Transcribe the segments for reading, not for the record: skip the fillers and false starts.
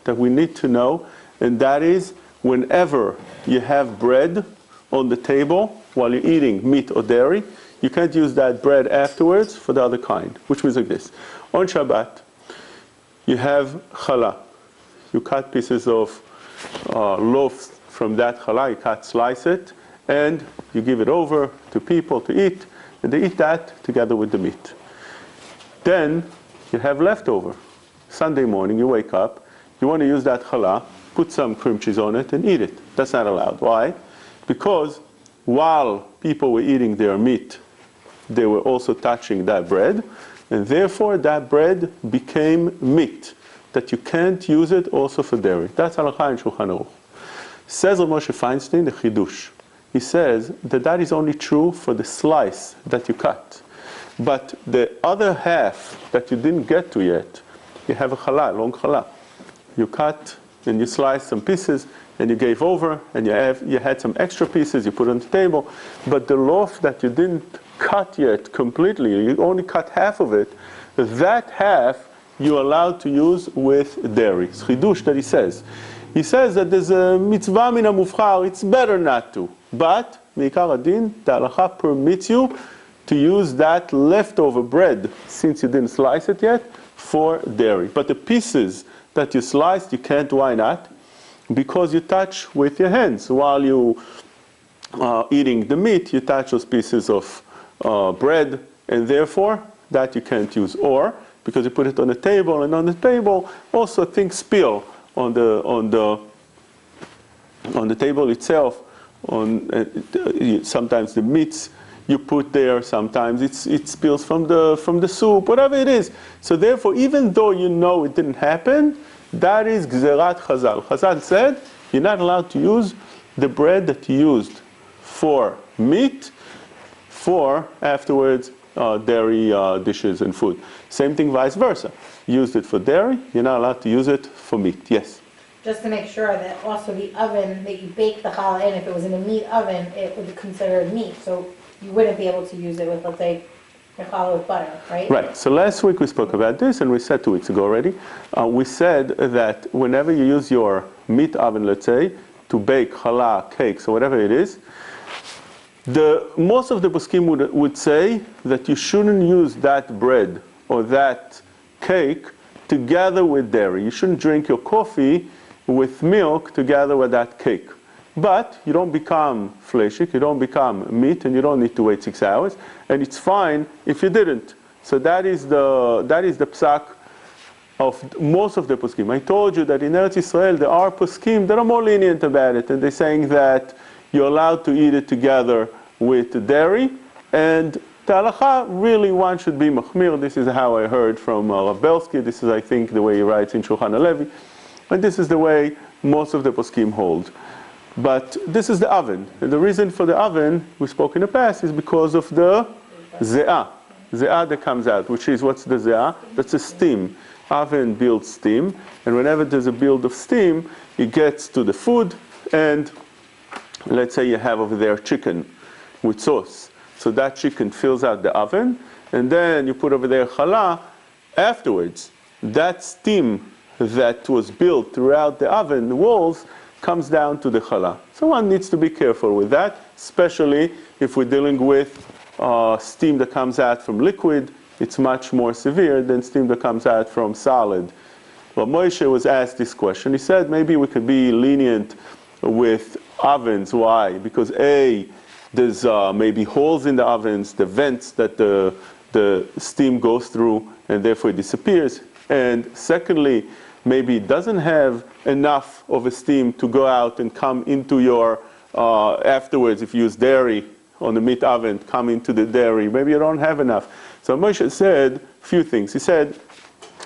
that we need to know, and that is whenever you have bread on the table while you're eating meat or dairy, you can't use that bread afterwards for the other kind, which means like this. On Shabbat, you have challah. You cut pieces of loaves from that challah, you slice it, and you give it over to people to eat, and they eat that together with the meat. Then you have leftover. Sunday morning, you wake up, you want to use that challah, put some cream cheese on it, and eat it. That's not allowed. Why? Because while people were eating their meat, they were also touching that bread, and therefore that bread became meat, that you can't use it also for dairy. That's halakha in Shulchan Aruch. Says Rav Moshe Feinstein, the Chidush. He says that that is only true for the slice that you cut. But the other half that you didn't get to yet, you have a challah, long challah. You cut and you slice some pieces and you gave over, and you had some extra pieces you put on the table. But the loaf that you didn't cut yet completely, you only cut half of it, that half you're allowed to use with dairy. It's chidush that he says. He says that there's a mitzvah min hamufchar, it's better not to. But, meikar adin, the halakha permits you to use that leftover bread, since you didn't slice it yet, for dairy. But the pieces that you sliced, you can't. Why not? Because you touch with your hands. While you are eating the meat, you touch those pieces of bread, and therefore, that you can't use. Or, because you put it on the table, and on the table, also things spill on the table itself. Sometimes the meats you put there, sometimes it spills from the soup, whatever it is. So therefore, even though you know it didn't happen, that is gzerat Chazal. Chazal said you're not allowed to use the bread that you used for meat for afterwards dairy dishes and food. Same thing vice versa. You used it for dairy, you're not allowed to use it for meat. Yes? Just to make sure that also the oven that you bake the challah in, if it was in a meat oven, it would be considered meat. So you wouldn't be able to use it with, let's say, your challah with butter, right? Right. So last week we spoke about this, and we said 2 weeks ago already. We said that whenever you use your meat oven, let's say, to bake challah, cakes, or whatever it is, most of the poskim would say that you shouldn't use that bread or that cake together with dairy. You shouldn't drink your coffee with milk together with that cake. But you don't become fleshik, you don't become meat, and you don't need to wait 6 hours. And it's fine if you didn't. So that is the psak of most of the poskim. I told you that in Eretz Yisrael there are poskim that are more lenient about it, and they're saying that you're allowed to eat it together with dairy. And the halakha, really one should be machmir. This is how I heard from Rav Belsky. This is, I think, the way he writes in Shulchan HaLevi. And this is the way most of the poskim hold. But this is the oven. And the reason for the oven, we spoke in the past, is because of the ze'ah. Ze'ah that comes out, which is, what's the ze'ah? That's a steam. Oven builds steam. And whenever there's a build of steam, it gets to the food. And let's say you have over there chicken with sauce. So that chicken fills out the oven. And then you put over there challah. Afterwards, that steam that was built throughout the oven, the walls, comes down to the challah. So one needs to be careful with that, especially if we're dealing with steam that comes out from liquid. It's much more severe than steam that comes out from solid. Well, Moshe was asked this question. He said maybe we could be lenient with ovens. Why? Because A, there's maybe holes in the ovens, the vents that the steam goes through, and therefore it disappears. And secondly, maybe it doesn't have enough of a steam to go out and come into your, afterwards, if you use dairy on the meat oven, come into the dairy. Maybe you don't have enough. So Moshe said a few things. He said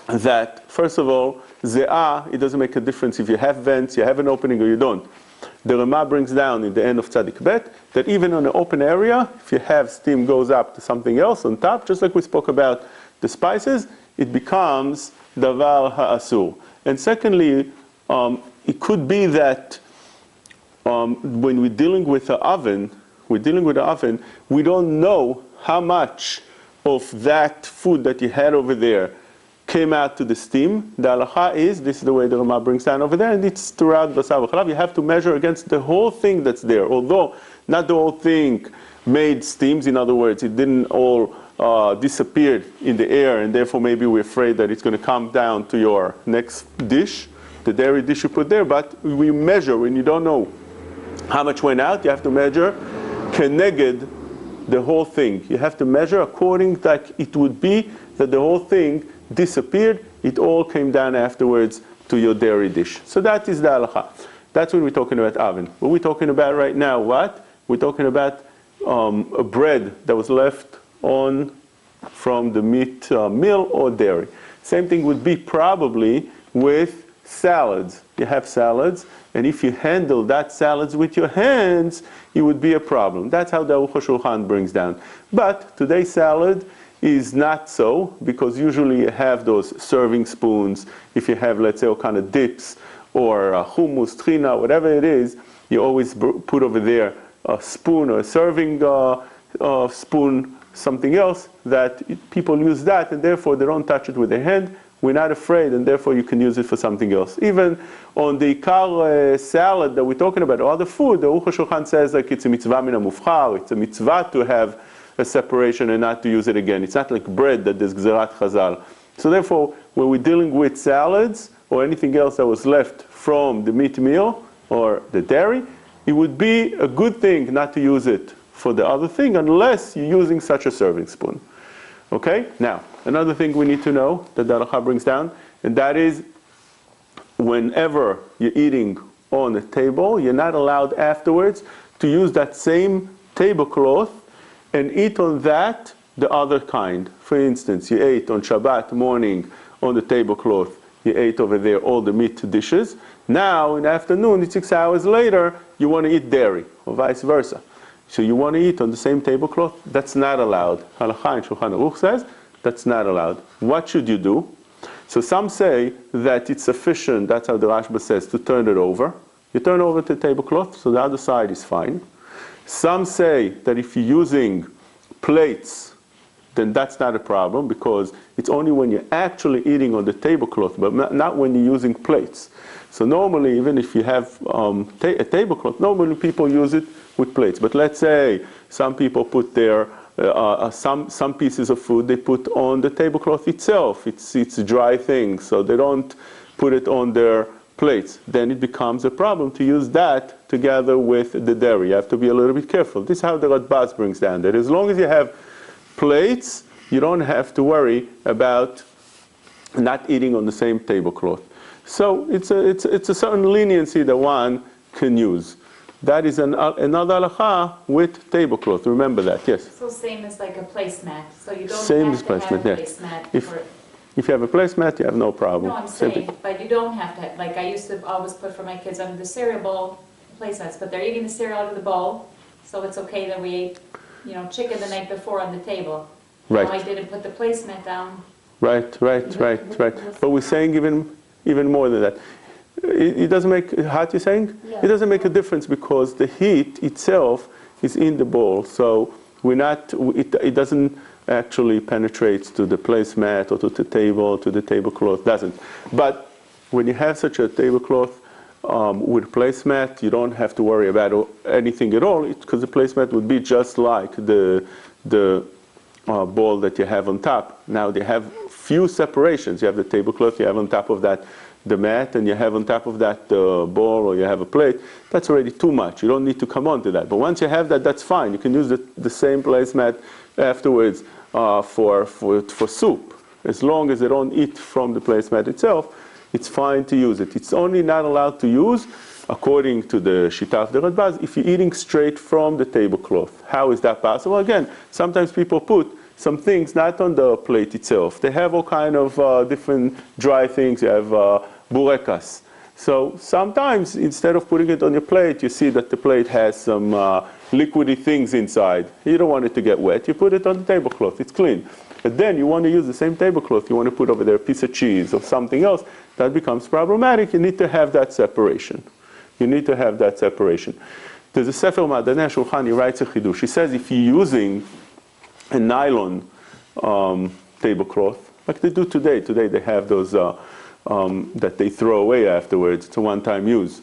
that, first of all, ze'ah, it doesn't make a difference if you have vents, you have an opening, or you don't. The Ramah brings down in the end of Tzadik Bet that even on an open area, if you have steam goes up to something else on top, just like we spoke about the spices, it becomes davar ha'asur. And secondly, it could be that when we're dealing with the oven, we don't know how much of that food that you had over there came out to the steam. The halacha is, this is the way the Rama brings down over there, and it's throughout Basar v'Chalav. You have to measure against the whole thing that's there. Although not the whole thing made steams, in other words, it didn't all disappear in the air, and therefore maybe we're afraid that it's going to come down to your next dish, the dairy dish you put there, but we measure when you don't know how much went out. You have to measure keneged the whole thing. You have to measure according like it would be that the whole thing disappeared. It all came down afterwards to your dairy dish. So that is the halacha. That's when we're talking about oven. What we're talking about right now, what? We're talking about a bread that was left on from the meat mill or dairy. Same thing would be probably with salads. You have salads, and if you handle that salads with your hands, it would be a problem. That's how the Aruch HaShulchan brings down. But today's salad is not so, because usually you have those serving spoons. If you have, let's say, all kind of dips or hummus, trina, whatever it is, you always put over there a spoon or a serving spoon, something else, that people use that, and therefore they don't touch it with their hand. We're not afraid, and therefore you can use it for something else. Even on the ikar salad that we're talking about, or other food, the Aruch HaShulchan says like it's a mitzvah min hamufchar, it's a mitzvah to have a separation and not to use it again. It's not like bread that there's gzerat chazal. So therefore, when we're dealing with salads or anything else that was left from the meat meal or the dairy, it would be a good thing not to use it for the other thing unless you're using such a serving spoon. Okay? Now, another thing we need to know that the halacha brings down, and that is whenever you're eating on a table, you're not allowed afterwards to use that same tablecloth and eat on that the other kind. For instance, you ate on Shabbat morning on the tablecloth, you ate over there all the meat dishes. Now, in the afternoon, 6 hours later, you want to eat dairy, or vice versa. So you want to eat on the same tablecloth? That's not allowed. Halakha in Shulchan Aruch says that's not allowed. What should you do? So some say that it's sufficient, that's how the Rashba says, to turn it over. You turn over the tablecloth, so the other side is fine. Some say that if you're using plates, then that's not a problem, because it's only when you're actually eating on the tablecloth, but not when you're using plates. So normally, even if you have a tablecloth, normally people use it with plates. But let's say some people put their some pieces of food they put on the tablecloth itself. It's a dry thing, so they don't put it on their plates. Then it becomes a problem to use that together with the dairy. You have to be a little bit careful. This is how the Radbaz brings down that as long as you have plates, you don't have to worry about not eating on the same tablecloth. So it's a certain leniency that one can use. That is another halacha with tablecloth. Remember that, yes? So same as like a placemat. So you don't same have as to placemat, have a yes. placemat. If you have a placemat, you have no problem. No, I'm saying, but you don't have to. Like I used to always put for my kids under the cereal bowl placemats, but they're eating the cereal out of the bowl, so it's okay that we ate, chicken the night before on the table. Right. No, I didn't put the placemat down. Right. But we're saying even more than that. It doesn't make, how are you saying? Yeah. It doesn't make a difference because the heat itself is in the bowl. So it doesn't actually penetrate to the placemat or to the table, to the tablecloth, doesn't. But when you have such a tablecloth with placemat, you don't have to worry about anything at all, because the placemat would be just like the bowl that you have on top. Now they have few separations. You have the tablecloth, you have on top of that the mat, and you have on top of that the bowl, or you have a plate. That's already too much. You don't need to come on to that. But once you have that, that's fine. You can use the same placemat afterwards for soup. As long as they don't eat from the placemat itself, it's fine to use it. It's only not allowed to use, according to the Shita of the Radbaz, if you're eating straight from the tablecloth. How is that possible? Again, sometimes people put some things not on the plate itself. They have all kind of different dry things. You have burekas. So sometimes, instead of putting it on your plate, you see that the plate has some liquidy things inside. You don't want it to get wet. You put it on the tablecloth. It's clean. But then you want to use the same tablecloth. You want to put over there a piece of cheese or something else. That becomes problematic. You need to have that separation. You need to have that separation. There's a Sefer Ma'adanei HaShulchan, he writes a chidush. He says if you're using a nylon tablecloth, like they do today. Today they have those that they throw away afterwards. It's a one-time use.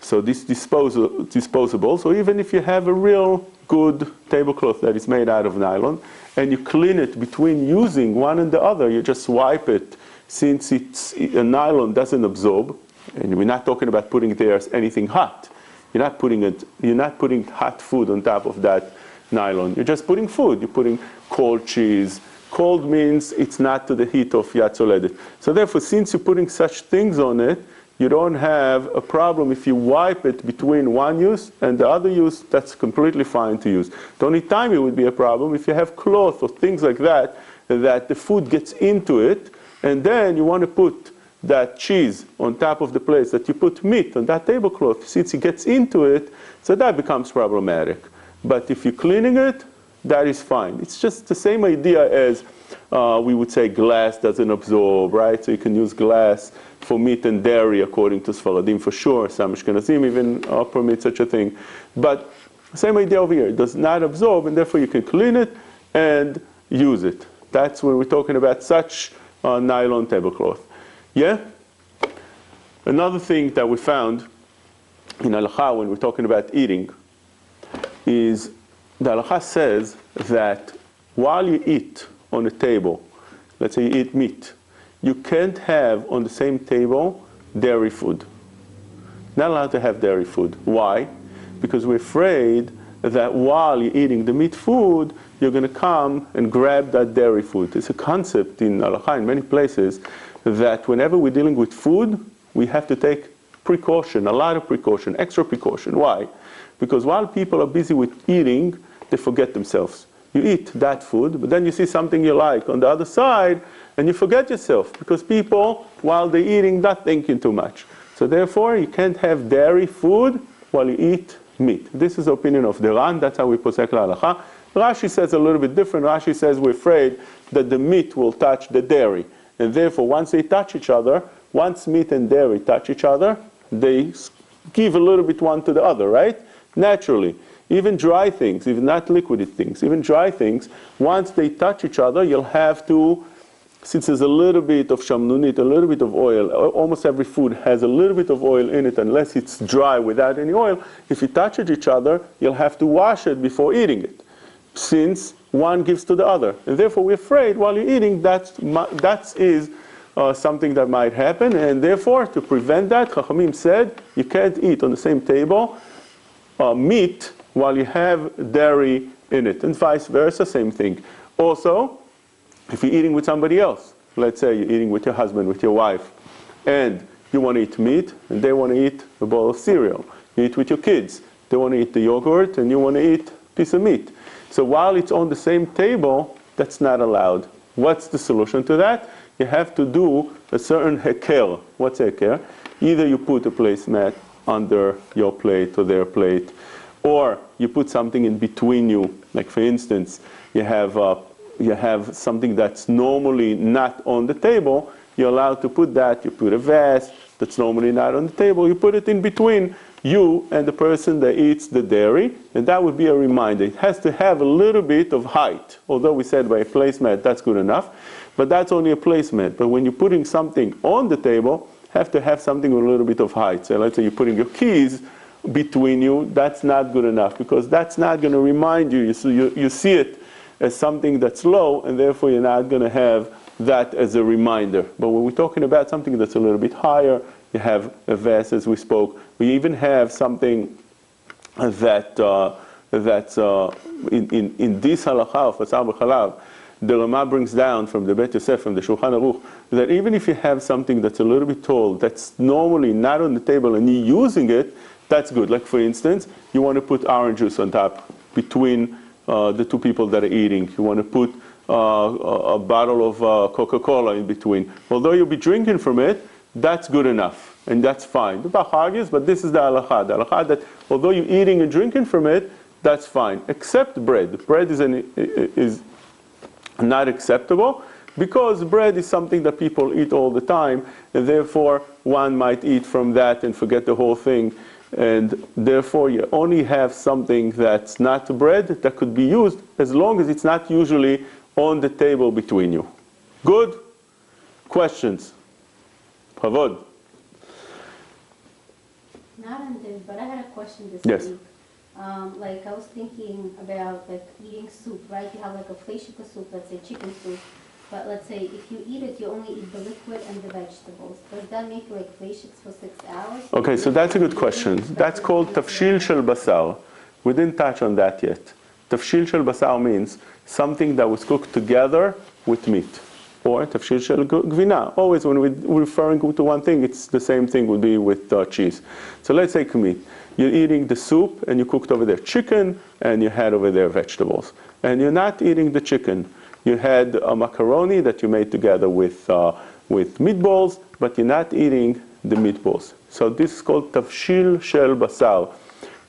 So this disposable. So even if you have a real good tablecloth that is made out of nylon, and you clean it between using one and the other, you just wipe it. Since a nylon doesn't absorb, and we're not talking about putting there anything hot. You're not putting hot food on top of that nylon. You're just putting food. You're putting cold cheese. Cold means it's not to the heat of yad soledet. So therefore, since you're putting such things on it, you don't have a problem if you wipe it between one use and the other use. That's completely fine to use. The only time it would be a problem if you have cloth or things like that, that the food gets into it, and then you want to put that cheese on top of the place that you put meat on that tablecloth. Since it gets into it, so that becomes problematic. But if you're cleaning it, that is fine. It's just the same idea as we would say glass doesn't absorb, right? So you can use glass for meat and dairy according to Sfaradim for sure. Some Ashkenazim even permit such a thing. But same idea over here. It does not absorb, and therefore you can clean it and use it. That's when we're talking about such nylon tablecloth. Yeah? Another thing that we found in Halakha when we're talking about eating is the Halakha says that while you eat on a table, let's say you eat meat, you can't have on the same table dairy food. Not allowed to have dairy food. Why? Because we're afraid that while you're eating the meat food, you're going to come and grab that dairy food. It's a concept in Halakha in many places that whenever we're dealing with food, we have to take precaution, a lot of precaution, extra precaution. Why? Because while people are busy with eating, they forget themselves. You eat that food, but then you see something you like on the other side, and you forget yourself. Because people, while they're eating, not thinking too much. So therefore, you can't have dairy food while you eat meat. This is the opinion of the Ran. That's how we posek la halacha. Rashi says a little bit different. Rashi says we're afraid that the meat will touch the dairy. And therefore, once they touch each other, once meat and dairy touch each other, they give a little bit one to the other, right? Naturally. Even dry things, even not liquid things, even dry things, once they touch each other, you'll have to, since there's a little bit of shamnunit, a little bit of oil, almost every food has a little bit of oil in it unless it's dry without any oil. If you touch it each other, you'll have to wash it before eating it, since one gives to the other. And therefore we're afraid while you're eating that is something that might happen, and therefore to prevent that, Chachamim said you can't eat on the same table meat while you have dairy in it, and vice versa, same thing. Also, if you're eating with somebody else, let's say you're eating with your husband, with your wife, and you want to eat meat, and they want to eat a bowl of cereal. You eat with your kids, they want to eat the yogurt, and you want to eat a piece of meat. So while it's on the same table, that's not allowed. What's the solution to that? You have to do a certain heker. What's heker? Either you put a placemat under your plate or their plate, or you put something in between you. Like for instance, you have something that's normally not on the table, you're allowed to put that. You put a vase that's normally not on the table, you put it in between you and the person that eats the dairy, and that would be a reminder. It has to have a little bit of height, although we said by a placemat that's good enough, but that's only a placemat. But when you're putting something on the table, have to have something with a little bit of height. So let's say you're putting your keys between you, that's not good enough, because that's not going to remind you. You see it as something that's low, and therefore you're not going to have that as a reminder. But when we're talking about something that's a little bit higher, you have a vase, as we spoke. We even have something that's in this halakha of Asar B'Chalav, the Rama brings down from the Bet Yosef, from the Shulchan Aruch, that even if you have something that's a little bit tall, that's normally not on the table, and you're using it, that's good. Like for instance, you want to put orange juice on top between the two people that are eating. You want to put a bottle of Coca-Cola in between. Although you'll be drinking from it, that's good enough, and that's fine. The Bach argues, but this is the halakha. The halakha that although you're eating and drinking from it, that's fine, except bread. Bread is not acceptable, because bread is something that people eat all the time, and therefore one might eat from that and forget the whole thing, and therefore you only have something that's not bread that could be used as long as it's not usually on the table between you. Good? Questions? Pravod. Not on this, but I had a question this Yes. week. Like I was thinking about like eating soup, right? You have like a fleishika soup, let's say chicken soup, but let's say if you eat it, you only eat the liquid and the vegetables. Does that make you like fleishiks for 6 hours? Okay, so that's a good question. That's called tafshil shel basar. We didn't touch on that yet. Tafshil shel basar means something that was cooked together with meat. Or tafshil shel gvina. Always when we're referring to one thing, it's the same thing would be with cheese. So let's take meat. You're eating the soup and you cooked over there chicken and you had over there vegetables. And you're not eating the chicken. You had a macaroni that you made together with meatballs, but you're not eating the meatballs. So this is called tafshil shel basar.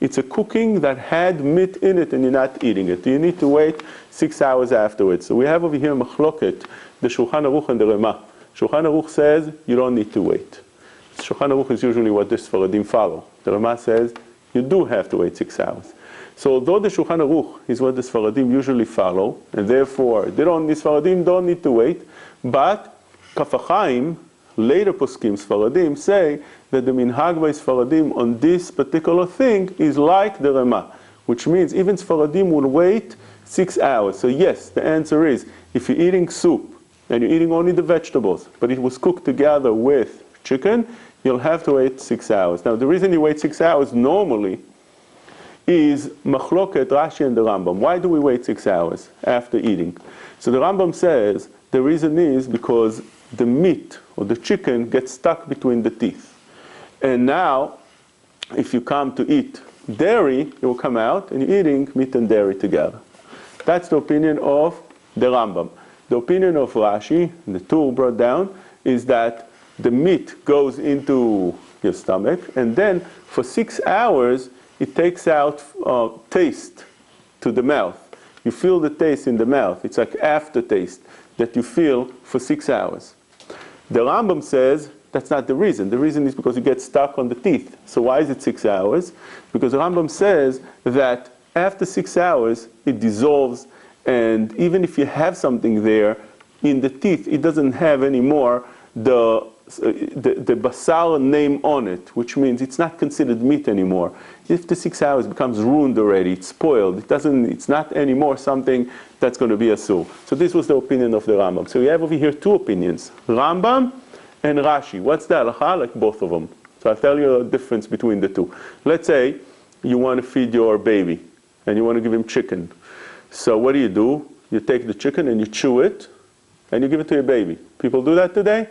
It's a cooking that had meat in it and you're not eating it. You need to wait 6 hours afterwards. So we have over here machloket, the Shulchan Aruch and the Rema. Shulchan Aruch says you don't need to wait. Shulchan Aruch is usually what the Sfaradim follow. The Rema says you do have to wait 6 hours. So although the Shulchan Aruch is what the Sfaradim usually follow, and therefore the Sfaradim don't need to wait, but Kaf HaChaim, later poskim Sfaradim, say that the minhag by Sfaradim on this particular thing is like the Rema, which means even Sfaradim will wait 6 hours. So yes, the answer is, if you're eating soup, and you're eating only the vegetables, but it was cooked together with chicken, you'll have to wait 6 hours. Now the reason you wait 6 hours normally is machloket Rashi and the Rambam. Why do we wait 6 hours after eating? So the Rambam says the reason is because the meat or the chicken gets stuck between the teeth. And now, if you come to eat dairy, it will come out and you're eating meat and dairy together. That's the opinion of the Rambam. The opinion of Rashi, the Tur brought down, is that the meat goes into your stomach and then for 6 hours it takes out taste to the mouth. You feel the taste in the mouth. It's like aftertaste that you feel for 6 hours. The Rambam says that's not the reason. The reason is because it gets stuck on the teeth. So why is it 6 hours? Because the Rambam says that after 6 hours it dissolves, and even if you have something there in the teeth, it doesn't have anymore the basar name on it, which means it's not considered meat anymore. After 6 hours, it becomes ruined already. It's spoiled. It's not anymore something that's going to be asur. So this was the opinion of the Rambam. So we have over here two opinions: Rambam and Rashi. What's the halacha? Like both of them. So I'll tell you the difference between the two. Let's say you want to feed your baby and you want to give him chicken. So what do? You take the chicken and you chew it and you give it to your baby. People do that today?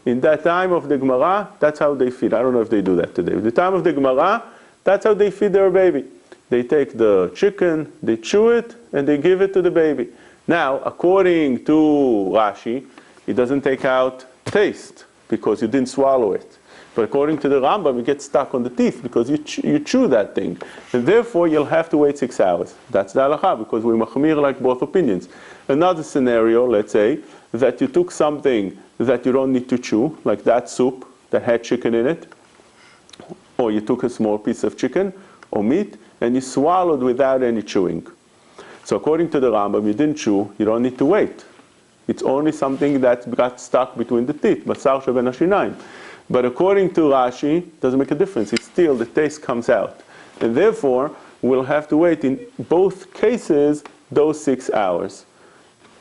In that time of the Gemara, that's how they feed. I don't know if they do that today. At the time of the Gemara, that's how they feed their baby. They take the chicken, they chew it, and they give it to the baby. Now, according to Rashi, it doesn't take out taste because you didn't swallow it. But according to the Rambam, it gets stuck on the teeth because you chew that thing. And therefore, you'll have to wait 6 hours. That's the halacha, because we machmir like both opinions. Another scenario, let's say, that you took something that you don't need to chew, like that soup that had chicken in it, or you took a small piece of chicken or meat, and you swallowed without any chewing. So according to the Rambam, you didn't chew, you don't need to wait. It's only something that got stuck between the teeth, basar sheben hashinayim. But according to Rashi, it doesn't make a difference. It's still, the taste comes out. And therefore, we'll have to wait in both cases those 6 hours.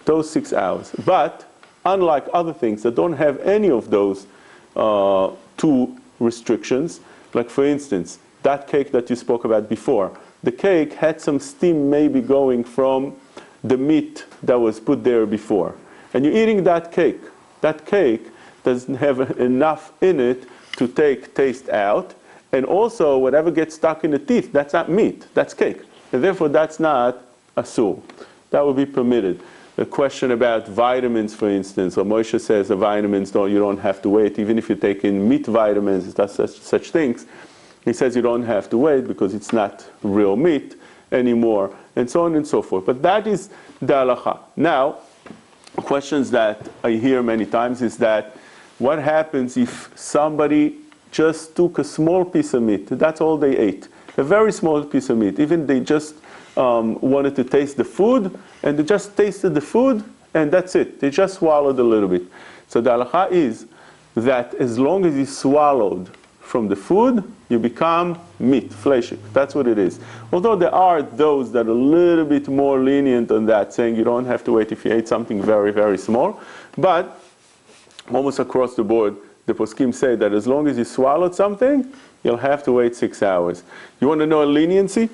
Those 6 hours. But, unlike other things that don't have any of those two restrictions, like for instance, that cake that you spoke about before, the cake had some steam maybe going from the meat that was put there before. And you're eating that cake. That cake doesn't have enough in it to take taste out. And also, whatever gets stuck in the teeth, that's not meat, that's cake. And therefore, that's not asur. That would be permitted. The question about vitamins, for instance, or Moshe says the vitamins, you don't have to wait. Even if you take in meat vitamins, such things, he says you don't have to wait because it's not real meat anymore, and so on and so forth. But that is the halacha. Now, questions that I hear many times is that what happens if somebody just took a small piece of meat, that's all they ate, a very small piece of meat, even they just wanted to taste the food, and they just tasted the food, and that's it. They just swallowed a little bit. So the halacha is that as long as you swallowed from the food, you become meat, fleshik. That's what it is. Although there are those that are a little bit more lenient on that, saying you don't have to wait if you ate something very, very small. But almost across the board, the poskim say that as long as you swallowed something, you'll have to wait 6 hours. You want to know a leniency?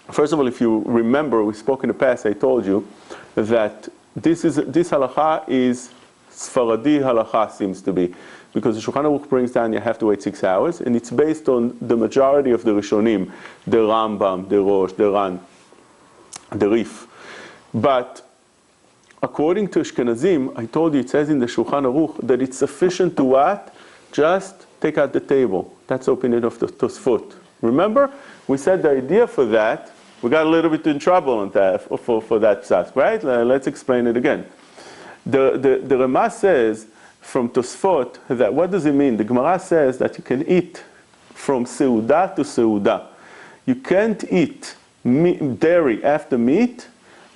First of all, if you remember, we spoke in the past, I told you that this halacha is Sfaradi halacha, seems to be. Because the Shulchan Aruch brings down you have to wait 6 hours, and it's based on the majority of the Rishonim, the Rambam, the Rosh, the Ran, the Rif. But according to Ashkenazim, I told you it says in the Shulchan Aruch that it's sufficient to what? Just take out the table. That's the opinion of the Tosfot. Remember? We said the idea for that, we got a little bit in trouble on that, for that psak, right? Let's explain it again. The Rama says from Tosfot that what does it mean? The Gemara says that you can eat from seudah to seudah. You can't eat dairy after meat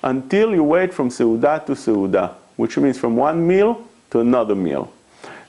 until you wait from seudah to seudah, which means from one meal to another meal.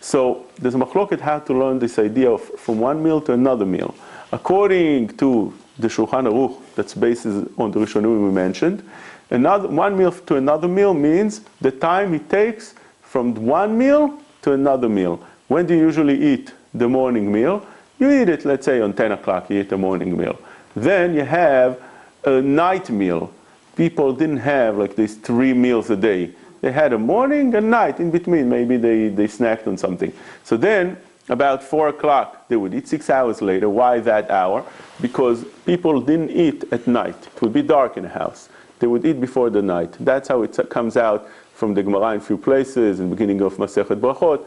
So there's a machloket how to learn this idea of from one meal to another meal. According to the Shulchan Aruch, that's based on the Rishonim we mentioned, one meal to another meal means the time it takes from one meal to another meal. When do you usually eat the morning meal? You eat it, let's say, on 10 o'clock, you eat the morning meal. Then you have a night meal. People didn't have like these 3 meals a day. They had a morning and night in between. Maybe they snacked on something. So then, about 4 o'clock, they would eat 6 hours later. Why that hour? Because people didn't eat at night. It would be dark in the house. They would eat before the night. That's how it comes out from the Gemara in a few places, in the beginning of Masechet Brachot.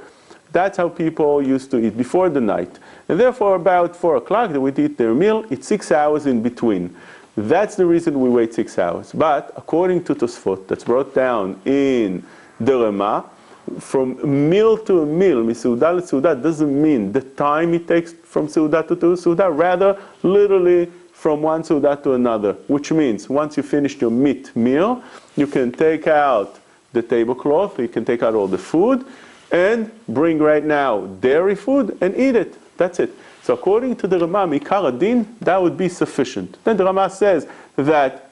That's how people used to eat before the night. And therefore, about 4 o'clock, they would eat their meal. It's 6 hours in between. That's the reason we wait 6 hours. But according to Tosfot, that's brought down in the Rama, from meal to meal, miseudah to seudah, doesn't mean the time it takes from seudah to seudah, rather literally from one seudah to another, which means once you finish your meat meal, you can take out the tablecloth, you can take out all the food, and bring right now dairy food and eat it. That's it. So according to the Rama, Mikar Adin, that would be sufficient. Then the Rama says that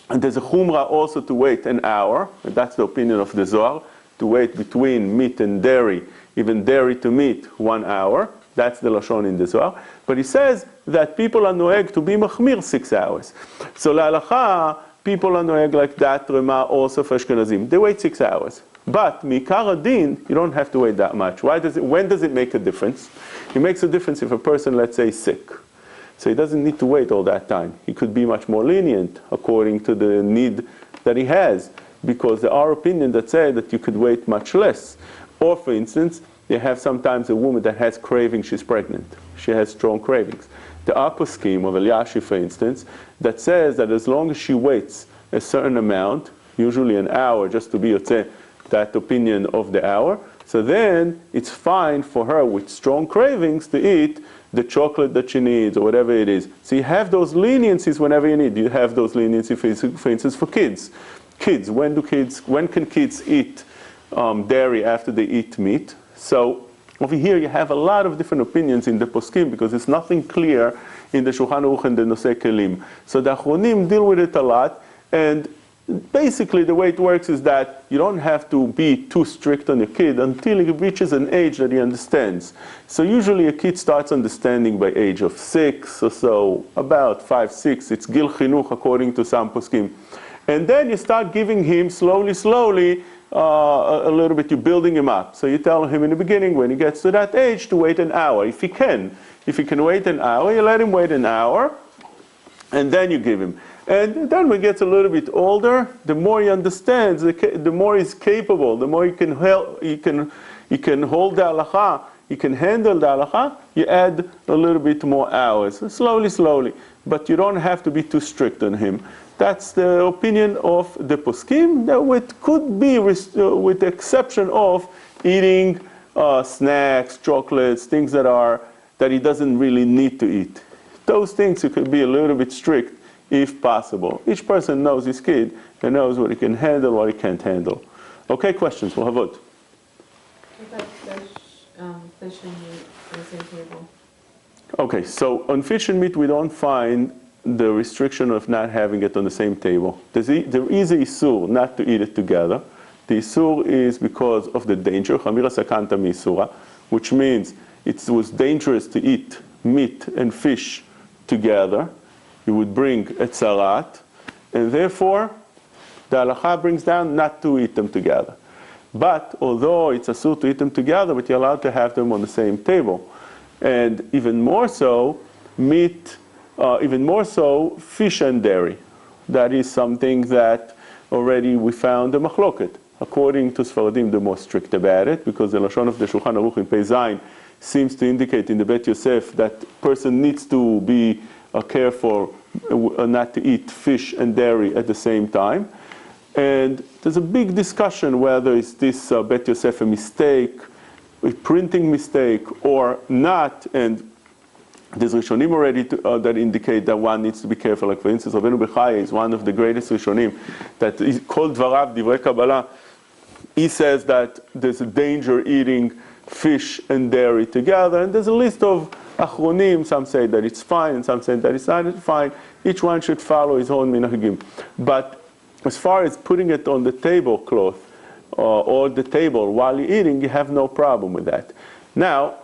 there's a Chumrah also to wait an hour, and that's the opinion of the Zohar, to wait between meat and dairy, even dairy to meat, 1 hour. That's the Lashon in the Zohar. But he says that people are noeg to be machmir 6 hours. So la'alacha, people are noeg like that, Rama also for Ashkenazim. They wait 6 hours. But Mikar Adin, you don't have to wait that much. When does it make a difference? It makes a difference if a person, let's say, is sick. So he doesn't need to wait all that time. He could be much more lenient according to the need that he has, because there are opinions that say that you could wait much less. Or, for instance, you have sometimes a woman that has cravings, she's pregnant. She has strong cravings. The upper scheme of Eliyashi, for instance, that says that as long as she waits a certain amount, usually an hour, just to be, let's say, that opinion of the hour, so then it's fine for her with strong cravings to eat the chocolate that she needs or whatever it is. So you have those leniencies whenever you need. You have those leniencies, for instance, for kids. When can kids eat dairy after they eat meat? So over here you have a lot of different opinions in the poskim because it's nothing clear in the Shulchan Aruch and the Nosei Kelim. So the Achronim deal with it a lot, and basically the way it works is that you don't have to be too strict on your kid until he reaches an age that he understands. So usually a kid starts understanding by age of 6 or so, about 5, 6. It's Gil Chinuch according to some poskim. And then you start giving him slowly, a little bit, you're building him up. So you tell him in the beginning, when he gets to that age, to wait an hour, if he can. If he can wait an hour, you let him wait an hour, and then you give him. And then when he gets a little bit older, the more he understands, the more he's capable, the more he can hold the halacha, he can handle the halacha, you add a little bit more hours, slowly. But you don't have to be too strict on him. That's the opinion of the poskim, that could be with the exception of eating snacks, chocolates, things that he doesn't really need to eat. Those things you could be a little bit strict if possible. Each person knows his kid and knows what he can handle, what he can't handle. Okay, questions? We'll have vote. What about fish and meat on the same table? Okay, so on fish and meat, we don't find the restriction of not having it on the same table. There is a isur not to eat it together. The isur is because of the danger, chamira sakanta misura, which means it was dangerous to eat meat and fish together. You would bring a tzarat, and therefore the halacha brings down not to eat them together. But although it's asur to eat them together, but you're allowed to have them on the same table. And even more so, meat, even more so, fish and dairy. That is something that already we found a machloket. According to Sfaradim, they're more strict about it, because the Lashon of the Shulchan Aruch in Pei Zayin seems to indicate in the Bet Yosef that person needs to be careful not to eat fish and dairy at the same time. And there's a big discussion whether is this Bet Yosef a mistake, a printing mistake, or not. And there's Rishonim already that indicate that one needs to be careful. Like for instance, Rabbeinu Bechaya is one of the greatest Rishonim that is called Dvarav Divrei Kabbalah. He says that there's a danger eating fish and dairy together, and there's a list of achronim. Some say that it's fine, and some say that it's not fine. Each one should follow his own minhagim. But as far as putting it on the tablecloth or the table while you're eating, you have no problem with that. Now,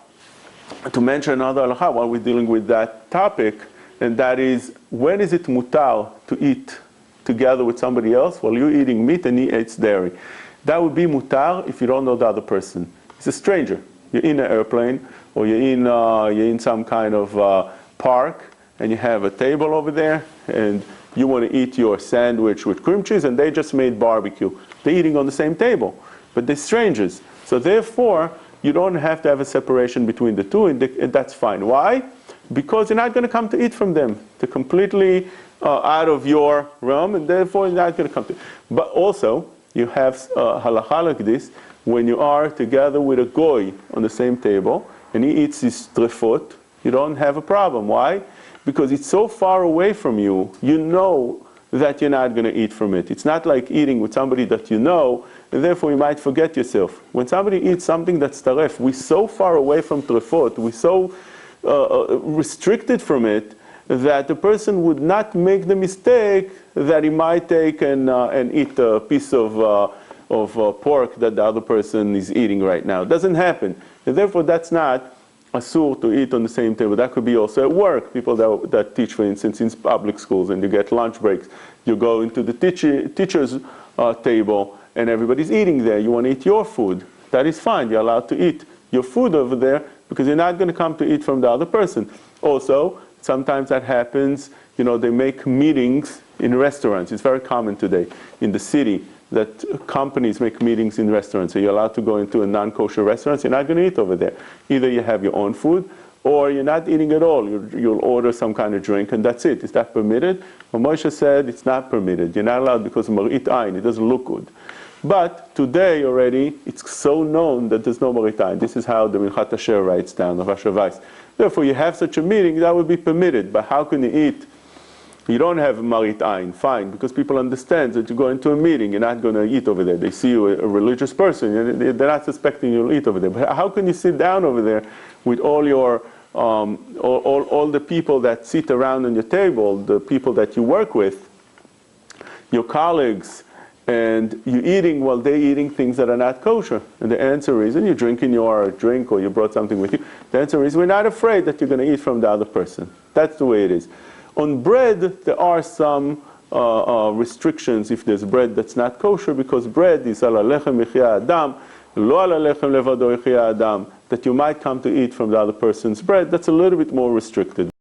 to mention another halacha while we're dealing with that topic, and that is, when is it mutar to eat together with somebody else while you're eating meat and he eats dairy? That would be mutar if you don't know the other person. It's a stranger. You're in an airplane, or you're in some kind of park, and you have a table over there, and you want to eat your sandwich with cream cheese, and they just made barbecue. They're eating on the same table, but they're strangers. So therefore, you don't have to have a separation between the two, and that's fine. Why? Because you're not going to come to eat from them. They're completely out of your realm, and therefore you're not going to come to. But also, you have halacha like this, when you are together with a goy on the same table, and he eats his trefot, you don't have a problem. Why? Because it's so far away from you, you know that you're not going to eat from it. It's not like eating with somebody that you know, and therefore you might forget yourself. When somebody eats something that's taref, we're so far away from trefot, we're so restricted from it, that the person would not make the mistake that he might take and eat a piece of pork that the other person is eating right now. It doesn't happen. And therefore that's not asur to eat on the same table. That could be also at work. People that teach, for instance, in public schools, and you get lunch breaks. You go into the teacher's table, and everybody's eating there. You want to eat your food. That is fine. You're allowed to eat your food over there, because you're not going to come to eat from the other person. Also, sometimes that happens, they make meetings in restaurants. It's very common today in the city that companies make meetings in restaurants. So you're allowed to go into a non-kosher restaurant, you're not going to eat over there. Either you have your own food, or you're not eating at all. You'll order some kind of drink, and that's it. Is that permitted? Well, Moshe said it's not permitted. You're not allowed because of marit ayin. It doesn't look good. But today already, it's so known that there's no marit ayin. This is how the Minchat Asher writes down, of Asher Weiss. Therefore, you have such a meeting, that would be permitted. But how can you eat? You don't have marit ayin, fine, because people understand that you go into a meeting, you're not going to eat over there. They see you a religious person, they're not suspecting you'll eat over there. But how can you sit down over there with all your all the people that sit around on your table, the people that you work with, your colleagues, and you're eating while they're eating things that are not kosher? And the answer is, and you're drinking your drink or you brought something with you, the answer is, we're not afraid that you're going to eat from the other person. That's the way it is. On bread, there are some restrictions if there's bread that's not kosher, because bread is ala lechem yechia adam, lo ala lechem levado yechia adam, that you might come to eat from the other person's bread. That's a little bit more restricted.